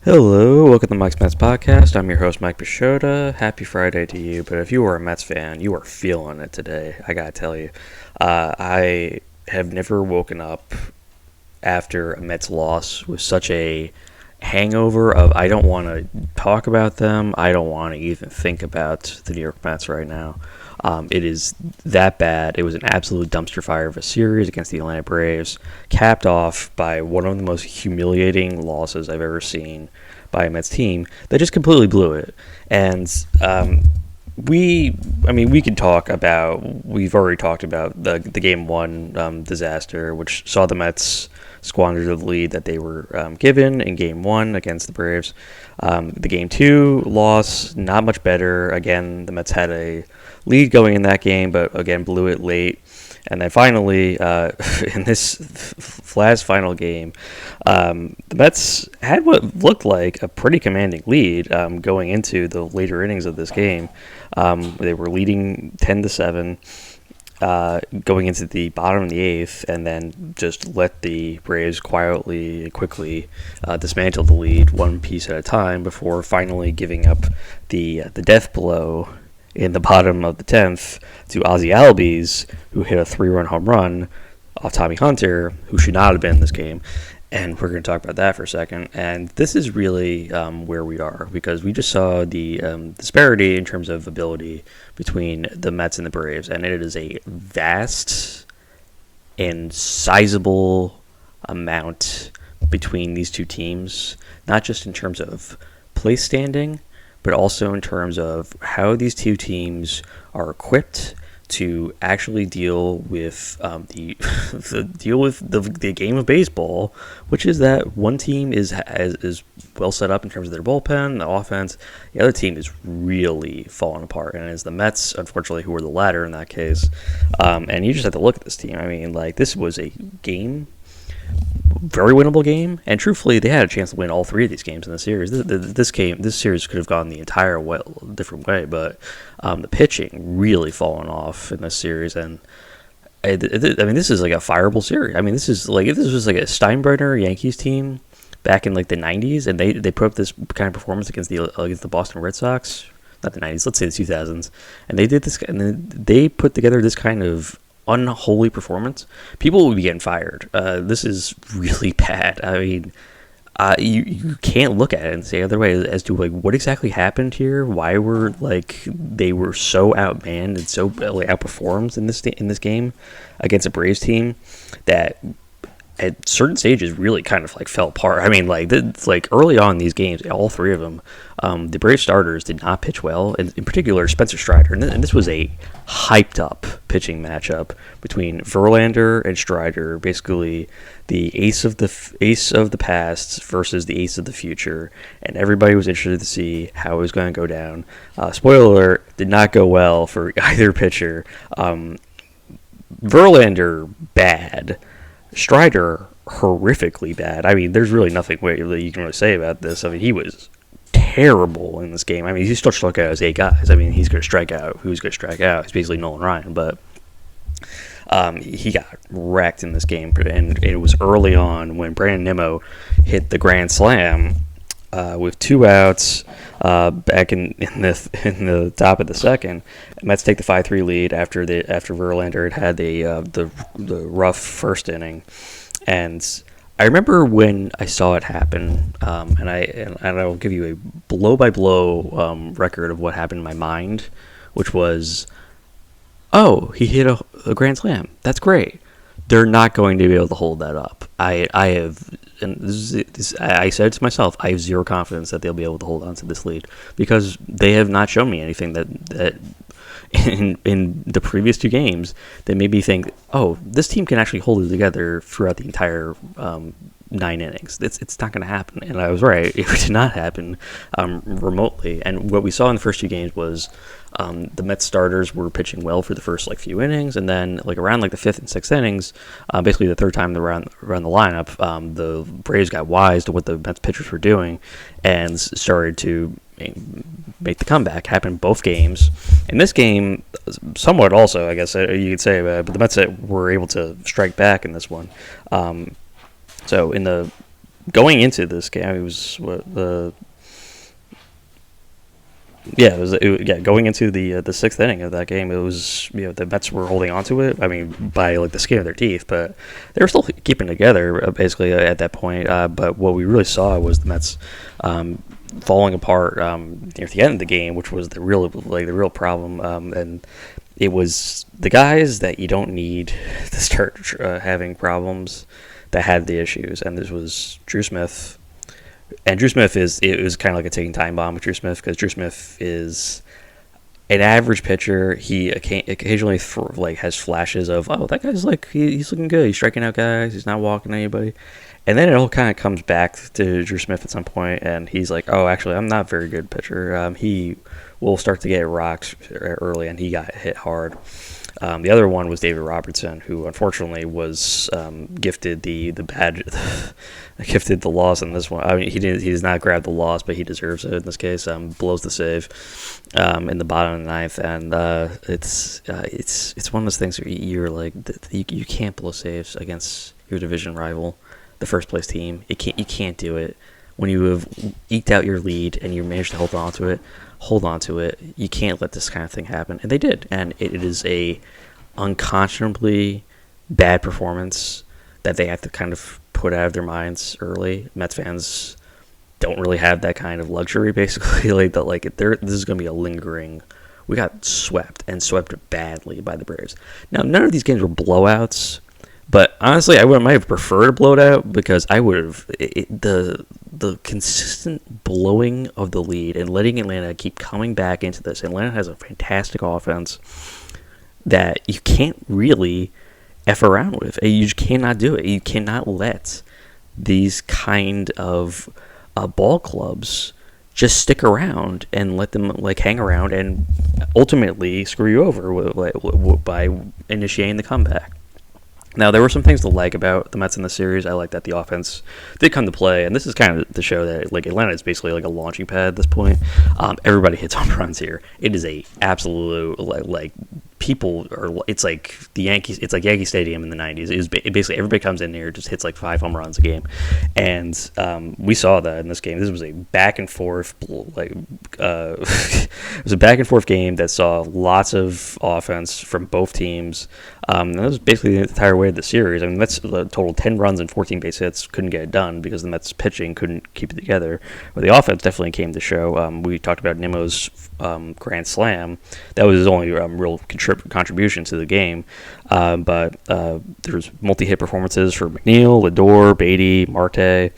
Hello, welcome to Mike's Mets Podcast. I'm your host, Mike Pashota. Happy Friday to you. But if you are a Mets fan, you are feeling it today. I gotta tell you, I have never woken up after a Mets loss with such a hangover of I don't want to talk about them. I don't want to even think about the New York Mets right now. It is that bad. It was an absolute dumpster fire of a series against the Atlanta Braves, capped off by one of the most humiliating losses I've ever seen by a Mets team that just completely blew it. And we could talk about. We've already talked about the game one disaster, which saw the Mets squander the lead that they were given in game one against the Braves. The game two loss, not much better. Again, the Mets had a lead going in that game, but again blew it late. And then finally, in this last final game, the Mets had what looked like a pretty commanding lead going into the later innings of this game. They were leading 10-7 going into the bottom of the eighth, and then just let the Braves quietly and quickly dismantle the lead one piece at a time before finally giving up the death blow in the bottom of the 10th to Ozzie Albies, who hit a 3-run home run off Tommy Hunter, who should not have been in this game. And we're going to talk about that for a second. And this is really where we are, because we just saw the disparity in terms of ability between the Mets and the Braves. And it is a vast and sizable amount between these two teams, not just in terms of place standing, but also in terms of how these two teams are equipped to actually deal with the game of baseball, which is that one team is well set up in terms of their bullpen, the offense. The other team is really falling apart, and it's the Mets, unfortunately, who were the latter in that case. And you just have to look at this team. I mean, like, this was a game. Very winnable game, and truthfully, they had a chance to win all three of these games in the series. This series could have gone the entire different way, but the pitching really fallen off in this series, and I mean, this is like a fireable series. I mean, this was like a Steinbrenner Yankees team back in like the '90s, and they put up this kind of performance against the Boston Red Sox, not the '90s, let's say the 2000s, and they did this, and then they put together this kind of unholy performance. People will be getting fired. This is really bad. I mean, you can't look at it and say other way as to like what exactly happened here. Why were they were so outmanned and so outperformed in this game against a Braves team that at certain stages really kind of like fell apart. I mean, like early on in these games, all three of them, the Brave starters did not pitch well. And in particular, Spencer Strider, and this was a hyped up pitching matchup between Verlander and Strider, basically the ace of the past versus the ace of the future, and everybody was interested to see how it was going to go down. Spoiler alert, did not go well for either pitcher. Verlander, bad. Strider, horrifically bad. I mean, there's really nothing you can really say about this. I mean, he was terrible in this game. I mean, he still struck out his 8 guys. I mean, he's going to strike out. Who's going to strike out? It's basically Nolan Ryan, but he got wrecked in this game. And it was early on when Brandon Nimmo hit the grand slam with 2 outs back in the top of the second. Mets take the 5-3 lead after Verlander had the rough first inning, and I remember when I saw it happen, and I'll give you a blow by blow record of what happened in my mind, which was, oh, he hit a grand slam. That's great. They're not going to be able to hold that up. I said to myself, I have zero confidence that they'll be able to hold on to this lead because they have not shown me anything that in the previous 2 games that made me think, oh, this team can actually hold it together throughout the entire 9 innings. It's not going to happen. And I was right. It did not happen remotely. And what we saw in the first 2 games was the Mets starters were pitching well for the first few innings, and then around the 5th and 6th innings, basically the third time around the lineup, the Braves got wise to what the Mets pitchers were doing and started to make the comeback. Happened both games. In this game, somewhat also, I guess you could say, but the Mets were able to strike back in this one. So in the going into this game, it was what the yeah, going into the sixth inning of that game, it was the Mets were holding on to it. I mean, by like the skin of their teeth, but they were still keeping together basically at that point. But what we really saw was the Mets falling apart near the end of the game, which was the real problem. And it was the guys that you don't need to start having problems that had the issues, and this was Drew Smith. And Drew Smith it was kind of like a ticking time bomb with Drew Smith, because Drew Smith is an average pitcher. He occasionally has flashes of, oh, that guy's he's looking good. He's striking out guys. He's not walking anybody. And then it all kind of comes back to Drew Smith at some point, and he's like, oh, actually, I'm not a very good pitcher. He will start to get rocked early, and he got hit hard. The other one was David Robertson, who unfortunately was gifted the bad, gifted the loss in this one. I mean, he does not grab the loss, but he deserves it in this case. Blows the save in the bottom of the ninth, and it's one of those things where you're like, you can't blow saves against your division rival, the first place team. You can't do it when you have eked out your lead and you managed to hold on to it. You can't let this kind of thing happen, and they did. And it is a unconscionably bad performance that they have to kind of put out of their minds early. Mets fans don't really have that kind of luxury, basically. This is going to be a lingering. We got swept badly by the Braves. Now, none of these games were blowouts. But honestly, I might have preferred a blowout, because I would have the consistent blowing of the lead and letting Atlanta keep coming back into this. Atlanta has a fantastic offense that you can't really F around with. You just cannot do it. You cannot let these kind of ball clubs just stick around and let them hang around and ultimately screw you over by initiating the comeback. Now, there were some things to like about the Mets in the series. I like that the offense did come to play, and this is kind of the show that Atlanta is basically like a launching pad at this point. Everybody hits home runs here. It is a absolute people are. It's like the Yankees. It's like Yankee Stadium in the '90s. It was basically everybody comes in here, just hits like 5 home runs a game, and we saw that in this game. This was a back and forth it was a back and forth game that saw lots of offense from both teams. And that was basically the entire way of the series. I mean, Mets total 10 runs and 14 base hits, couldn't get it done because the Mets pitching couldn't keep it together. But the offense definitely came to show. We talked about Nimmo's grand slam. That was his only real contribution to the game. But there's multi-hit performances for McNeil, Lindor, Beatty, Marte.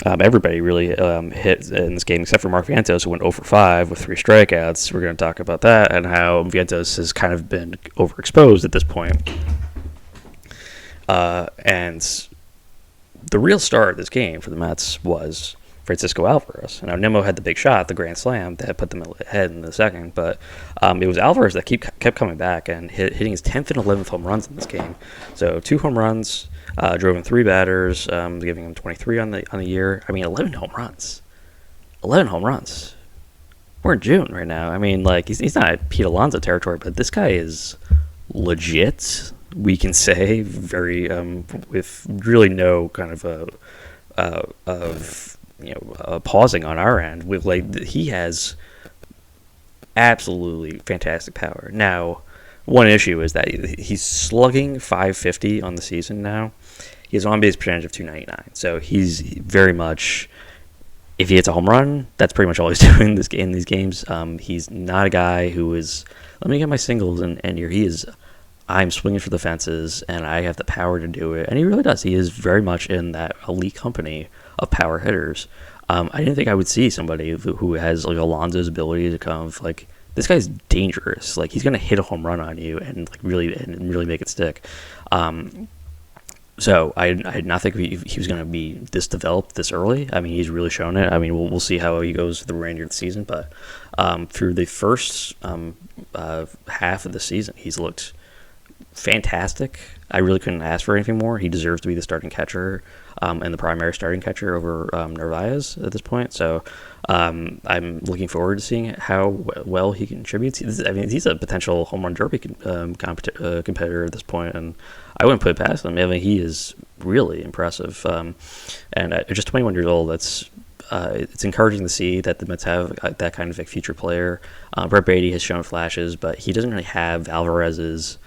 Everybody really hit in this game except for Mark Vientos, who went 0 for 5 with 3 strikeouts. We're going to talk about that and how Vientos has kind of been overexposed at this point. And the real star of this game for the Mets was Francisco Alvarez. Now, Nimmo had the big shot, the grand slam, that put them ahead in the second, but it was Alvarez that kept coming back and hitting his 10th and 11th home runs in this game. So 2 home runs, drove in 3 batters, giving him 23 on the year. I mean, 11 home runs. 11 home runs. We're in June right now. I mean, he's not at Pete Alonso territory, but this guy is legit, we can say, very with really no kind of pausing on our end. With he has absolutely fantastic power. Now, one issue is that he's slugging .550 on the season now. He has an on-base percentage of .299, so he's very much. If he hits a home run, that's pretty much all he's doing in these games. He's not a guy who is, let me get my singles in here. He is, I'm swinging for the fences, and I have the power to do it. And he really does. He is very much in that elite company of power hitters. I didn't think I would see somebody who has Alonso's ability to kind of this guy's dangerous. He's going to hit a home run on you and really make it stick. So I did not think he was going to be this developed this early. I mean, he's really shown it. I mean, we'll see how he goes for the remainder of the season. But through the first half of the season, he's looked fantastic. I really couldn't ask for anything more. He deserves to be the starting catcher and the primary starting catcher over Narvaez at this point. So I'm looking forward to seeing how well he contributes. He's a potential home run derby competitor at this point, and I wouldn't put it past him. I mean, he is really impressive. And at just 21 years old, it's encouraging to see that the Mets have that kind of a future player. Brett Beatty has shown flashes, but he doesn't really have Alvarez's.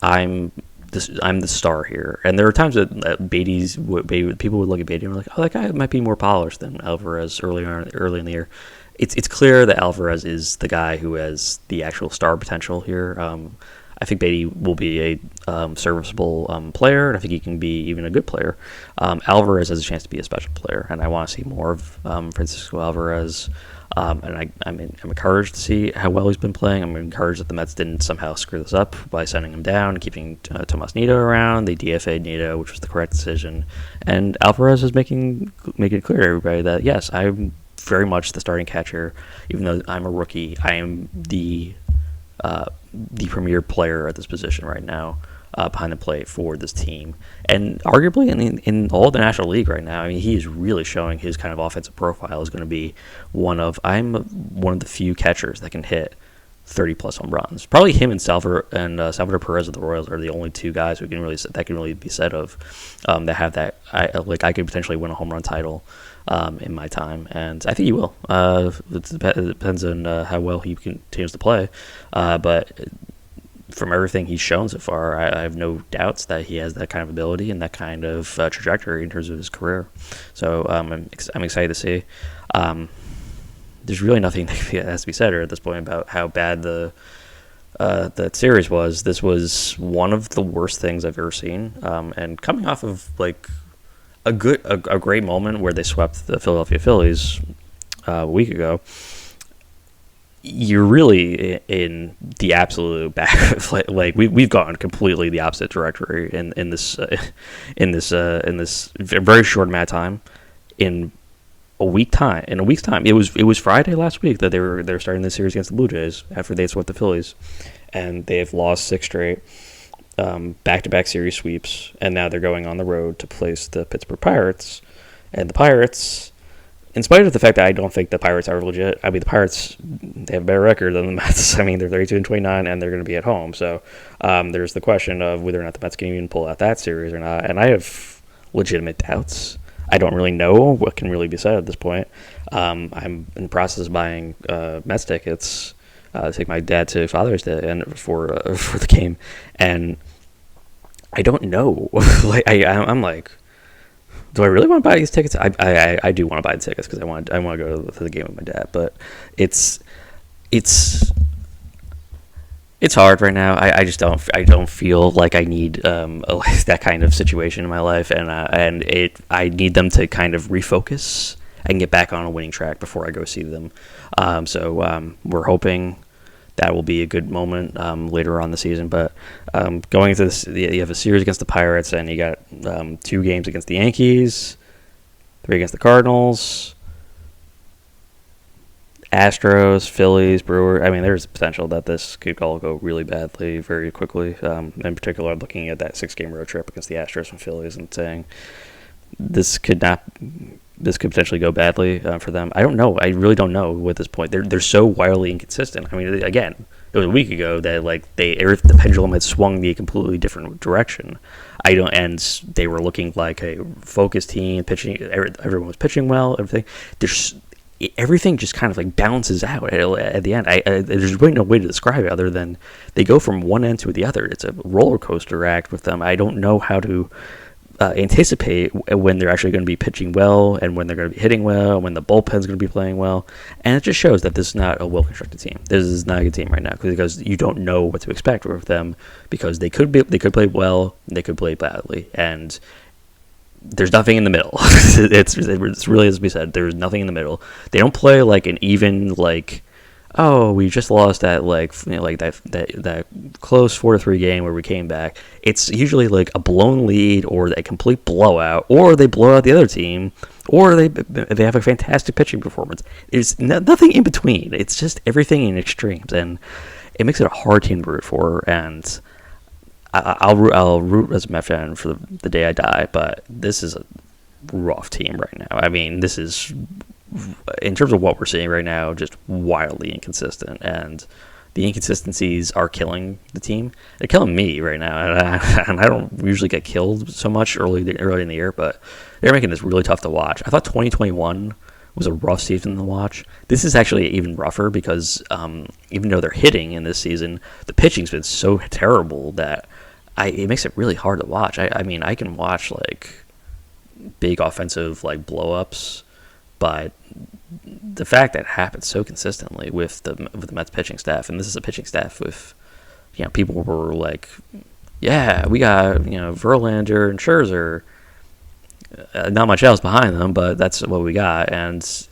I'm the star here, and there are times that people would look at Beatty and be like, oh, that guy might be more polished than Alvarez early in the year. It's clear that Alvarez is the guy who has the actual star potential here. I think Beatty will be a serviceable player, and I think he can be even a good player. Alvarez has a chance to be a special player, and I want to see more of Francisco Alvarez. And I'm encouraged to see how well he's been playing. I'm encouraged that the Mets didn't somehow screw this up by sending him down and keeping Tomas Nido around. They DFA'd Nido, which was the correct decision. And Alvarez is making it clear to everybody that, yes, I'm very much the starting catcher. Even though I'm a rookie, I am the premier player at this position right now, behind the plate for this team, and arguably in all the National League right now. I mean, he is really showing his kind of offensive profile is going to be I'm one of the few catchers that can hit 30 plus home runs. Probably him and Salvador Perez of the Royals are the only two guys who can really be said of that have that. I could potentially win a home run title in my time, and I think he will. It depends on how well he continues to play, but from everything he's shown so far, I have no doubts that he has that kind of ability and that kind of trajectory in terms of his career. So I'm excited to see. There's really nothing that has to be said at this point about how bad that series was. This was one of the worst things I've ever seen. And coming off of like a great moment where they swept the Philadelphia Phillies a week ago, you're really in the absolute back. Like we've gone completely the opposite directory in this very short amount of time. In a week's time, it was Friday last week that they were starting the series against the Blue Jays after they swept the Phillies, and they've lost 6 straight back-to-back series sweeps, and now they're going on the road to place the Pittsburgh Pirates, and the Pirates. In spite of the fact that I don't think the Pirates are legit, I mean, the Pirates, they have a better record than the Mets. I mean, they're 32-29, and they're going to be at home. So there's the question of whether or not the Mets can even pull out that series or not. And I have legitimate doubts. I don't really know what can really be said at this point. I'm in the process of buying Mets tickets to take my dad to Father's Day and for the game. And I don't know. I'm like, do I really want to buy these tickets? I do want to buy the tickets because I want to go to the game with my dad. But it's hard right now. I just don't feel like I need that kind of situation in my life, and I need them to kind of refocus and get back on a winning track before I go see them. So we're hoping that will be a good moment later on the season. But going into this, you have a series against the Pirates, and you got 2 games against the Yankees, 3 against the Cardinals, Astros, Phillies, Brewers. I mean, there's potential that this could all go really badly very quickly. In particular, I'm looking at that 6-game road trip against the Astros and Phillies and saying this could potentially go badly for them. I don't know. I really don't know at this point. They're so wildly inconsistent. I mean, again, it was a week ago that the pendulum had swung the completely different direction. And they were looking like a focused team, pitching. Everyone was pitching well. Everything just kind of like balances out at the end. There's really no way to describe it other than they go from one end to the other. It's a roller coaster act with them. I don't know how to anticipate when they're actually going to be pitching well and when they're going to be hitting well, when the bullpen's going to be playing well. And it just shows that this is not a well-constructed team. This is not a good team right now because you don't know what to expect with them because they could play well, they could play badly, and there's nothing in the middle. It's really, as we said, there's nothing in the middle. They don't play like an even we just lost that that close 4-3 game where we came back. It's usually like a blown lead or a complete blowout, or they blow out the other team, or they have a fantastic pitching performance. There's nothing in between. It's just everything in extremes, and it makes it a hard team to root for. And I'll root as a Met fan for the day I die, but this is a rough team right now. I mean, this is in terms of what we're seeing right now, just wildly inconsistent, and the inconsistencies are killing the team. They're killing me right now, and I don't usually get killed so much early in the year, but they're making this really tough to watch. I thought 2021 was a rough season to watch. This is actually even rougher because even though they're hitting in this season, the pitching's been so terrible that it makes it really hard to watch. I mean, I can watch like big offensive like blow-ups, but the fact that it happens so consistently with the Mets pitching staff, and this is a pitching staff with, people were like, yeah, we got, Verlander and Scherzer, not much else behind them, but that's what we got, and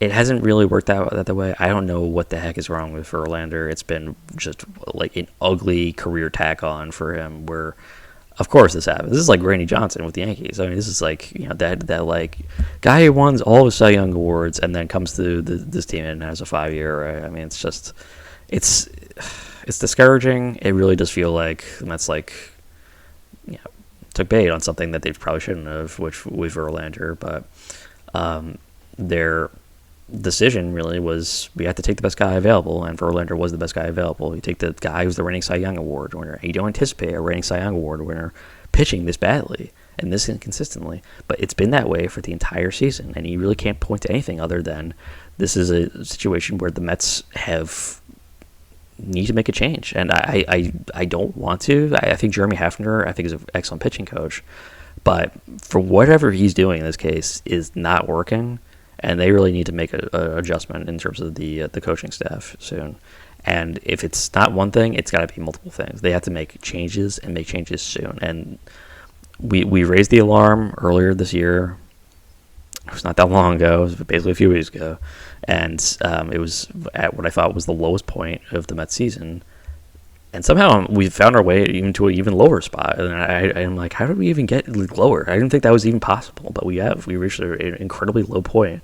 it hasn't really worked out that way. I don't know what the heck is wrong with Verlander. It's been just like an ugly career tack on for him, where of course this happens. This is like Randy Johnson with the Yankees. I mean, this is like, that like guy who won all his Cy Young awards and then comes to this team and has a 5-year. Right? I mean, it's discouraging. It really does feel like that's like, took bait on something that they probably shouldn't have, which with Verlander. But their decision really was, we have to take the best guy available, and Verlander was the best guy available. You take the guy who's the reigning Cy Young Award winner. You don't anticipate a reigning Cy Young Award winner pitching this badly and this inconsistently, but it's been that way for the entire season, and you really can't point to anything other than this is a situation where the Mets need to make a change, and I don't want to. I think Jeremy Hefner, I think, is an excellent pitching coach, but for whatever he's doing in this case is not working. And they really need to make an adjustment in terms of the coaching staff soon. And if it's not one thing, it's got to be multiple things. They have to make changes and make changes soon. And we raised the alarm earlier this year. It was not that long ago. It was basically a few weeks ago. And it was at what I thought was the lowest point of the Mets season. And somehow we found our way even to an even lower spot. And I'm like, how did we even get lower? I didn't think that was even possible, but we have. We reached an incredibly low point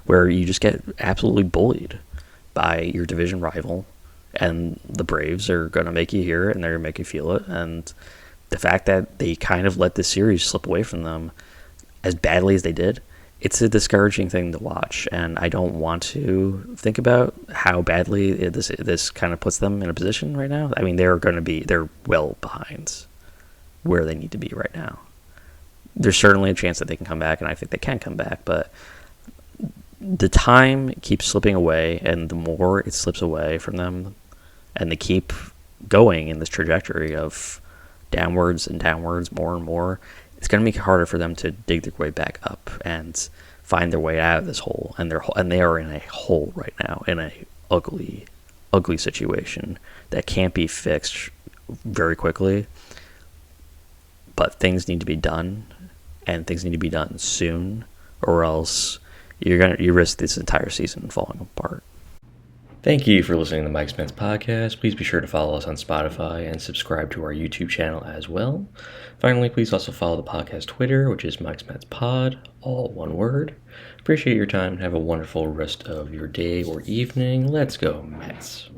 where you just get absolutely bullied by your division rival. And the Braves are going to make you hear it, and they're going to make you feel it. And the fact that they kind of let this series slip away from them as badly as they did, it's a discouraging thing to watch, and I don't want to think about how badly this kind of puts them in a position right now. I mean, they're well behind where they need to be right now. There's certainly a chance that they can come back, and I think they can come back, but the time keeps slipping away, and the more it slips away from them, and they keep going in this trajectory of downwards and downwards more and more, it's going to make it harder for them to dig their way back up and find their way out of this hole. And they are in a hole right now, in a ugly, ugly situation that can't be fixed very quickly. But things need to be done, and things need to be done soon, or else you risk this entire season falling apart. Thank you for listening to Mike Smith's podcast. Please be sure to follow us on Spotify and subscribe to our YouTube channel as well. Finally, please also follow the podcast Twitter, which is Mike Smith's Pod, all one word. Appreciate your time and have a wonderful rest of your day or evening. Let's go, Mets.